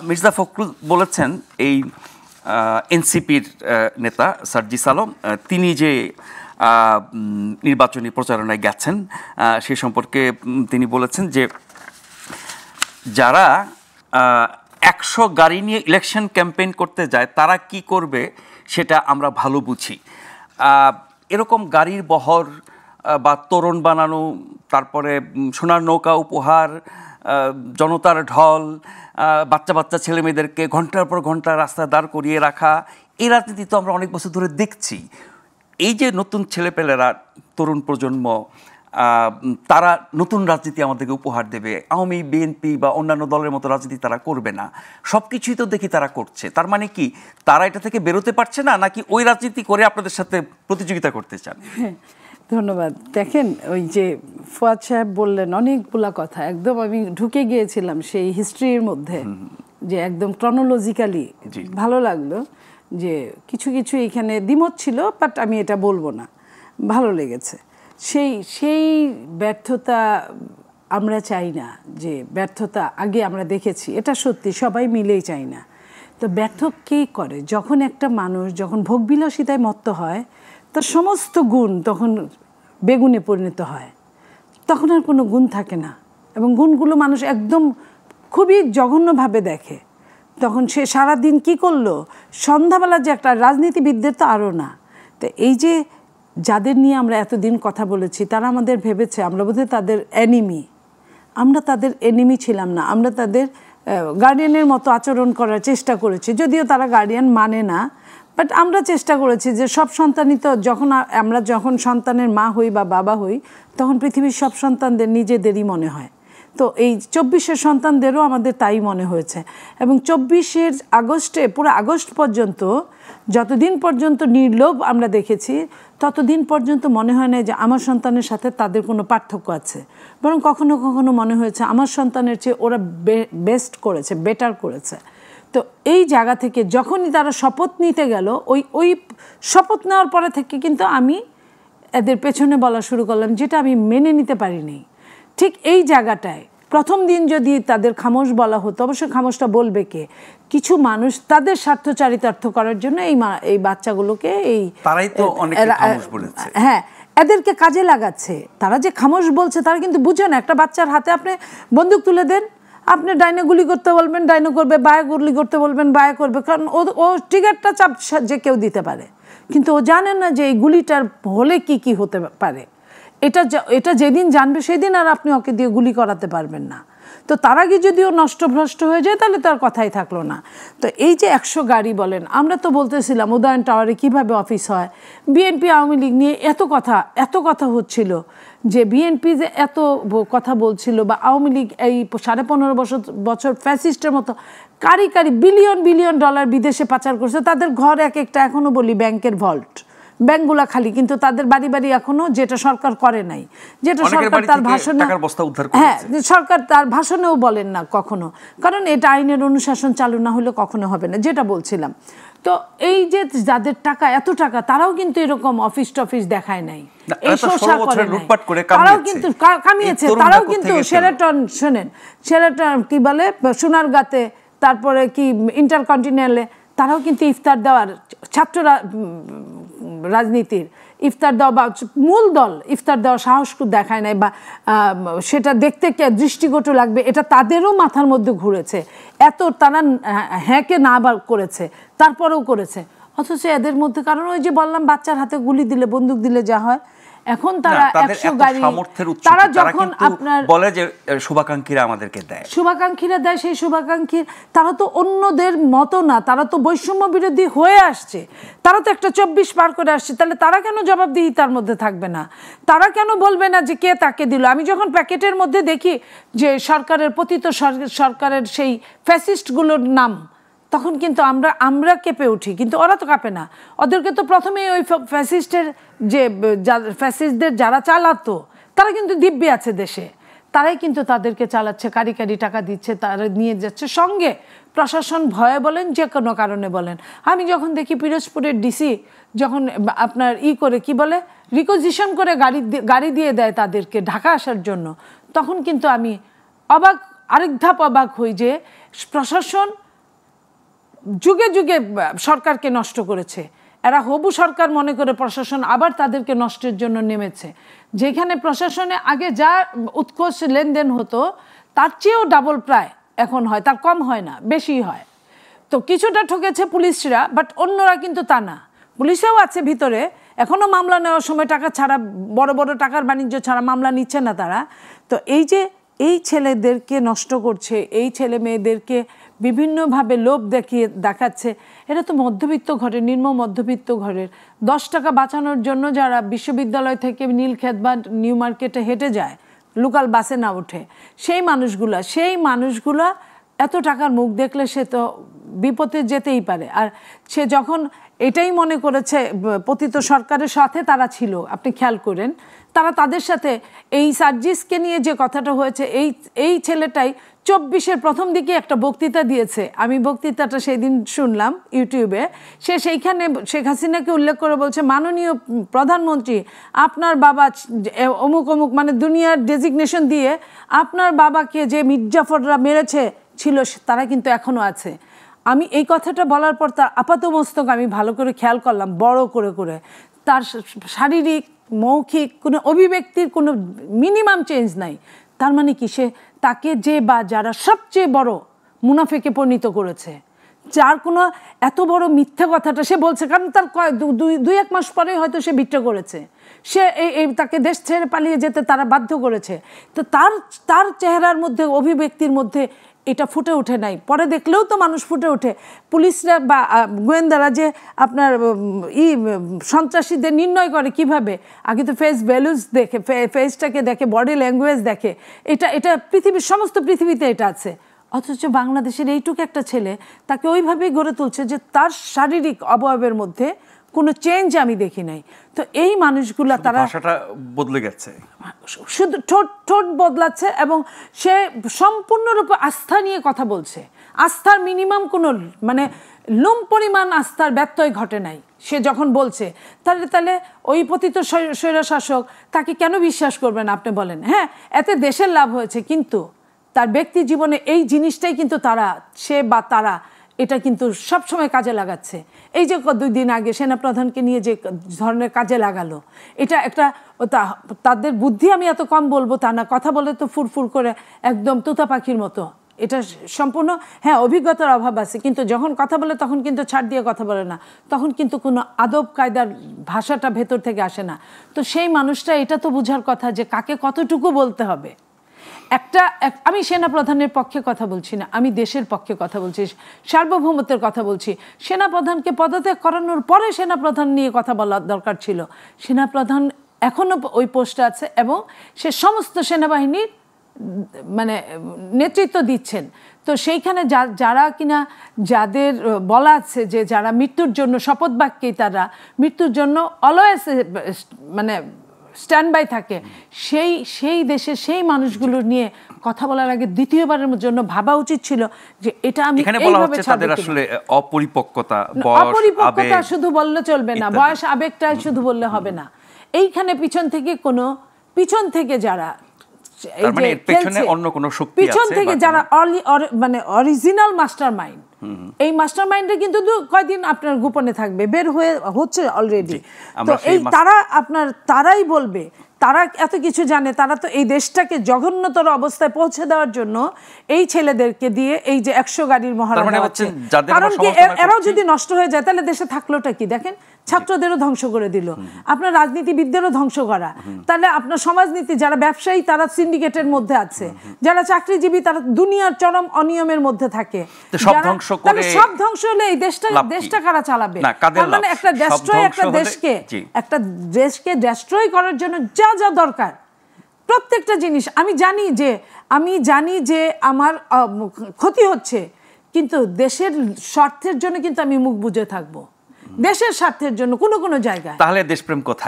মির্জা ফখরুল বলেছেন এই এনসিপির নেতা সার্জিস আলম তিনি যে নির্বাচনী প্রচারণায় গেছেন সে সম্পর্কে তিনি বলেছেন যে যারা 100 গাড়ি নিয়ে ইলেকশন ক্যাম্পেইন করতে যায় তারা কি করবে সেটা আমরা ভালো বুঝি। এরকম গাড়ির বহর বা তোরণ বানানো, তারপরে সোনার নৌকা উপহার, জনতার ঢল, বাচ্চা বাচ্চা ছেলে মেয়েদেরকে ঘন্টার পর ঘন্টা রাস্তায় দাঁড় করিয়ে রাখা, এই রাজনীতি তো আমরা অনেক বছর ধরে দেখছি। এই যে নতুন ছেলেপেলেরা, তরুণ প্রজন্ম, তারা নতুন রাজনীতি আমাদেরকে উপহার দেবে, আওয়ামী বিএনপি বা অন্যান্য দলের মতো রাজনীতি তারা করবে না, সব কিছুই তো দেখি তারা করছে। তার মানে কি তারা এটা থেকে বেরোতে পারছে না, নাকি ওই রাজনীতি করে আপনাদের সাথে প্রতিযোগিতা করতে চান? ধন্যবাদ। দেখেন, ওই যে ফুয়াদ সাহেব বললেন অনেকগুলা কথা, একদম আমি ঢুকে গিয়েছিলাম সেই হিস্ট্রির মধ্যে, যে একদম ক্রনোলজিক্যালি ভালো লাগলো যে কিছু কিছু এখানে দ্বিমত ছিল, বাট আমি এটা বলবো না, ভালো লেগেছে। সেই ব্যর্থতা আমরা চাই না, যে ব্যর্থতা আগে আমরা দেখেছি, এটা সত্যি সবাই মিলেই চাই না। তো ব্যর্থ কে করে? যখন একটা মানুষ যখন ভোগবিলাসিতায় মত্ত হয়, তার সমস্ত গুণ তখন বেগুনে পরিণত হয়, তখন আর কোনো গুণ থাকে না, এবং গুণগুলো মানুষ একদম খুবই জঘন্যভাবে দেখে। তখন সে সারাদিন কি করলো, সন্ধ্যাবেলা যে একটা রাজনীতিবিদদের তো আরও না। তো এই যে যাদের নিয়ে আমরা এতদিন কথা বলেছি, তারা আমাদের ভেবেছে আমরা বোধহয় তাদের এনিমি। আমরা তাদের এনিমি ছিলাম না, আমরা তাদের গার্ডিয়ানের মতো আচরণ করার চেষ্টা করেছি, যদিও তারা গার্ডিয়ান মানে না, বাট আমরা চেষ্টা করেছি যে সব সন্তানই তো, আমরা যখন সন্তানের মা হই বা বাবা হই, তখন পৃথিবীর সব সন্তানদের নিজেদেরই মনে হয়। তো এই 24-এর সন্তানদেরও আমাদের তাই মনে হয়েছে, এবং 24-এর আগস্টে পুরো আগস্ট পর্যন্ত, যতদিন পর্যন্ত নির্লোভ আমরা দেখেছি, ততদিন পর্যন্ত মনে হয় না যে আমার সন্তানের সাথে তাদের কোনো পার্থক্য আছে, বরং কখনো কখনো মনে হয়েছে আমার সন্তানের চেয়ে ওরা বেস্ট করেছে, বেটার করেছে। তো এই জায়গা থেকে যখনই তারা শপথ নিতে গেল, ওই শপথ নেওয়ার পরে থেকে কিন্তু আমি এদের পেছনে বলা শুরু করলাম, যেটা আমি মেনে নিতে পারিনি। ঠিক এই জায়গাটায় প্রথম দিন যদি তাদের খামোশ বলা হতো, অবশ্যই খামোশটা বলবে কে? কিছু মানুষ তাদের স্বার্থ চারিতার্থ করার জন্য এই বাচ্চাগুলোকে হ্যাঁ এদেরকে কাজে লাগাচ্ছে। তারা যে খামোশ বলছে, তারা কিন্তু বুঝে না। একটা বাচ্চার হাতে আপনি বন্দুক তুলে দেন, আপনি ডাইনে গুলি করতে বলবেন, ডাইনে করবে, বায়ে গুলি করতে বলবেন, বায়ে করবে, কারণ ও ট্রিগারটা চাপ যে কেউ দিতে পারে, কিন্তু ও জানে না যে এই গুলিটার হলে কি কি হতে পারে। এটা যেদিন জানবে সেদিন আর আপনি ওকে দিয়ে গুলি করাতে পারবেন না। তো তার আগে যদিও নষ্টভ্রষ্ট হয়ে যায়, তাহলে তার কথাই থাকলো না। তো এই যে 100 গাড়ি বলেন, আমরা তো বলতেছিলাম উদয়ন টাওয়ারে কিভাবে অফিস হয়, বিএনপি আওয়ামী লীগ নিয়ে এত কথা হচ্ছিল, যে বিএনপি যে এত কথা বলছিল, বা আওয়ামী লীগ এই 15.5 বছর ফ্যাসিস্টের মতো কারি বিলিয়ন ডলার বিদেশে পাচার করছে। তাদের ঘর এক একটা, এখনও বলি, ব্যাংকের ভল্ট, ব্যাংকগুলা খালি, কিন্তু তাদের বাড়ি এখনো, যেটা সরকার করে নাই, যেটা সরকার তার ভাষণে, হ্যাঁ সরকার তার ভাষণেও বলেন না কখনো, কারণ এটা আইনের অনুশাসন চালু না হলে কখনো হবে না, যেটা বলছিলাম। তো এই যে যাদের টাকা, এত টাকা, তারাও কিন্তু এরকম অফিস টফিস দেখায় নাই, এই শোষা করে নাই, তারাও কিন্তু কামিয়েছে। তারাও কিন্তু শেরাটন, শোনেন, শেরাটন কি বলে, সোনারগাঁতে, তারপরে কি ইন্টারকন্টিনেন্টালে, তারাও কিন্তু ইফতার দেওয়ার, ছাত্ররা রাজনীতির ইফতার দেওয়া বা মূল দল ইফতার দেওয়া সাহস দেখায় নাই, বা সেটা দেখতে দৃষ্টিকটু লাগবে, এটা তাদেরও মাথার মধ্যে ঘুরেছে। এত তারা হ্যাঁকে না করেছে, তারপরেও করেছে। অথচ এদের মধ্যে, কারণ ওই যে বললাম, বাচ্চার হাতে গুলি দিলে, বন্দুক দিলে যা হয়, এখন তারা 100 গাড়ি, তারা যখন আপনার বলে যে শুভাকাঙ্ক্ষীরা আমাদেরকে দেয়, শুভাকাঙ্ক্ষীরা দেয়, সেই শুভাকাঙ্ক্ষীর তারা তো অন্যদের মতো না, তারা তো বৈষম্য বিরোধী হয়ে আসছে, তারা তো একটা 24 পার করে আসছে। তাহলে তারা কেন জবাবদিহিতার মধ্যে থাকবে না? তারা কেন বলবে না যে কে তাকে দিল? আমি যখন প্যাকেটের মধ্যে দেখি যে সরকারের পতিত সরকারের সেই ফ্যাসিস্টগুলোর নাম, তখন কিন্তু আমরা কেঁপে উঠি, কিন্তু ওরা তো কাঁপে না। ওদেরকে তো প্রথমেই ওই ফ্যাসিস্টদের যারা চালাতো, তারা কিন্তু দিব্যি আছে দেশে, তারাই কিন্তু তাদেরকে চালাচ্ছে, কারি টাকা দিচ্ছে, তারা নিয়ে যাচ্ছে সঙ্গে। প্রশাসন ভয়ে বলেন, যে কোনো কারণে বলেন। আমি যখন দেখি পিরোজপুরের ডিসি যখন আপনার করে কি বলে, রিকোজিশন করে গাড়ি দিয়ে দেয় তাদেরকে ঢাকা আসার জন্য, তখন কিন্তু আমি আরেক ধাপ অবাক হই যে প্রশাসন যুগে যুগে সরকারকে নষ্ট করেছে। এরা হবু সরকার মনে করে প্রশাসন আবার তাদেরকে নষ্টের জন্য নেমেছে। যেখানে প্রশাসনে আগে যা উৎকর্ষ লেনদেন হতো তার চেয়েও ডাবল প্রায় এখন হয়, তার কম হয় না, বেশি হয়। তো কিছুটা ঠকেছে পুলিশরা, বাট অন্যরা কিন্তু তা না। পুলিশেও আছে ভিতরে, এখনও মামলা নেওয়ার সময় টাকা ছাড়া, বড় বড় টাকার বাণিজ্য ছাড়া মামলা নিচ্ছে না তারা। তো এই যে এই ছেলেদেরকে নষ্ট করছে, এই ছেলে মেয়েদেরকে বিভিন্নভাবে লোভ দেখাচ্ছে, এটা তো মধ্যবিত্ত ঘরের, নিম্ন মধ্যবিত্ত ঘরের 10 টাকা বাঁচানোর জন্য যারা বিশ্ববিদ্যালয় থেকে নীলক্ষেত বা নিউ মার্কেটে হেঁটে যায়, লোকাল বাসে না ওঠে, সেই মানুষগুলা এত টাকার মুখ দেখলে সে তো বিপদে যেতেই পারে। আর সে যখন এটাই মনে করেছে পতিত সরকারের সাথে তারা ছিল, আপনি খেয়াল করেন, তারা তাদের সাথে এই সার্জিসকে নিয়ে যে কথাটা হয়েছে, এই ছেলেটাই 24-এর প্রথম দিকে একটা বক্তৃতা দিয়েছে। আমি বক্তৃতাটা সেই দিন শুনলাম ইউটিউবে। সে সেইখানে শেখ হাসিনাকে উল্লেখ করে বলছে, মাননীয় প্রধানমন্ত্রী, আপনার বাবা অমুক অমুক, মানে দুনিয়ার ডেজিগনেশন দিয়ে আপনার বাবাকে যে মির্জাফররা মেরেছে ছিল, তারা কিন্তু এখনও আছে। আমি এই কথাটা বলার পর তার আপাতমস্তক আমি ভালো করে খেয়াল করলাম, বড় করে করে তার শারীরিক মৌখিক কোনো অভিব্যক্তির কোনো মিনিমাম চেঞ্জ নাই। তার মানে কি, সে তাকে যে বা যারা সবচেয়ে বড় মুনাফেকে পরিণত করেছে, যার কোনো এত বড় মিথ্যা কথাটা সে বলছে, কারণ তার দুই এক মাস পরে হয়তো সে বিট্রে করেছে, সে তাকে দেশ ছেড়ে পালিয়ে যেতে তারা বাধ্য করেছে। তো তার চেহারার মধ্যে, অভিব্যক্তির মধ্যে এটা ফুটে ওঠে নাই। পরে দেখলেও তো মানুষ ফুটে ওঠে। পুলিশরা বা গোয়েন্দারা যে আপনার সন্ত্রাসীদের নির্ণয় করে কিভাবে, আগে তো ফেস ভ্যালুজ দেখে, ফেসটাকে দেখে, বডি ল্যাঙ্গুয়েজ দেখে। এটা পৃথিবীর সমস্ত পৃথিবীতে এটা আছে। অথচ বাংলাদেশের এইটুকু একটা ছেলে তাকে ওইভাবেই গড়ে তুলছে যে তার শারীরিক অবয়বের মধ্যে কোনো চেঞ্জ আমি দেখি নাই। তো এই মানুষগুলা তারা ভাষাটা বদলে গেছে, শুধু ঠোঁট বদলাচ্ছে এবং সে সম্পূর্ণরূপে আস্থা নিয়ে কথা বলছে। আস্থার মিনিমাম কোনো মানে লুম পরিমাণ আস্থার ব্যত্যয় ঘটে নাই সে যখন বলছে। তাহলে ওই পতিত স্বৈরশাসক তাকে কেন বিশ্বাস করবেন আপনি বলেন? হ্যাঁ, এতে দেশের লাভ হয়েছে, কিন্তু তার ব্যক্তি জীবনে এই জিনিসটাই কিন্তু তারা এটা কিন্তু সবসময় কাজে লাগাচ্ছে। এই যে 2 দিন আগে সেনাপ্রধানকে নিয়ে যে ধরনের কাজে লাগালো, এটা একটা তাদের বুদ্ধি আমি এত কম বলবো তা না, কথা বলে তো ফুরফুর করে একদম তোতা পাখির মতো। এটা সম্পূর্ণ, হ্যাঁ, অভিজ্ঞতার অভাব আছে, কিন্তু যখন কথা বলে তখন কিন্তু ছাড় দিয়ে কথা বলে না, তখন কিন্তু কোনো আদব কায়দার ভাষাটা ভেতর থেকে আসে না। তো সেই মানুষটা এটা তো বোঝার কথা যে কাকে কতটুকু বলতে হবে। আমি সেনাপ্রধানের পক্ষে কথা বলছি না, আমি দেশের পক্ষে কথা বলছি, সার্বভৌমত্বের কথা বলছি। সেনাপ্রধানকে পদত্যাগ করানোর পরে সেনাপ্রধান নিয়ে কথা বলার দরকার ছিল। সেনাপ্রধান এখনও ওই পোস্টে আছে এবং সে সমস্ত সেনাবাহিনীর মানে নেতৃত্ব দিচ্ছেন। তো সেইখানে যারা কিনা যাদের বলা আছে যে যারা মৃত্যুর জন্য শপথ বাক্যেই তারা মৃত্যুর জন্য অলওয়েজ মানে স্ট্যান্ড বাই থাকে, সেই দেশে সেই মানুষগুলো নিয়ে কথা বলার আগে দ্বিতীয়বারের জন্য ভাবা উচিত ছিল যে এটা আমি এইভাবে তাদের আসলে অপরিপক্কতা শুধু বললে চলবে না, বয়স আবেগটা শুধু বললে হবে না। এইখানে পিছন থেকে যারা পিছন থেকে যারা মানে অরিজিনাল মাস্টার মাইন্ড, এই মাস্টার মাইন্ডে কিন্তু কয়দিন আপনার গোপনে থাকবে, বের হচ্ছে অলরেডি। তো এই তারাই বলবে, তারা এত কিছু জানে, তারা তো এই দেশটাকে জঘন্যতর অবস্থায় পৌঁছে দেওয়ার জন্য এই ছেলেদেরকে দিয়ে এই যে 100 গাড়ির মহড়া হচ্ছে। কারণ কি, এরাও যদি নষ্ট হয়ে যায় তাহলে দেশে থাকলোটা কি? দেখেন, ছাত্রদেরও ধ্বংস করে দিল, আপনার রাজনীতিবিদদেরও ধ্বংস করা, তাহলে আপনার সমাজনীতি যারা ব্যবসায়ী তারা সিন্ডিকেটের মধ্যে আছে, যারা চাকরিজীবী তারা দুনিয়ার চরম অনিয়মের মধ্যে থাকে। সব ধ্বংস হলে এই দেশটা কারা চালাবে? মানে একটা দেশকে ডেস্ট্রয় করার জন্য যা যা দরকার প্রত্যেকটা জিনিস আমি জানি যে আমার ক্ষতি হচ্ছে, কিন্তু দেশের স্বার্থের জন্য কিন্তু আমি মুখ বুজে থাকবো, দেশের স্বার্থের জন্য কোনো জায়গায়। তাহলে দেশপ্রেম কোথায়?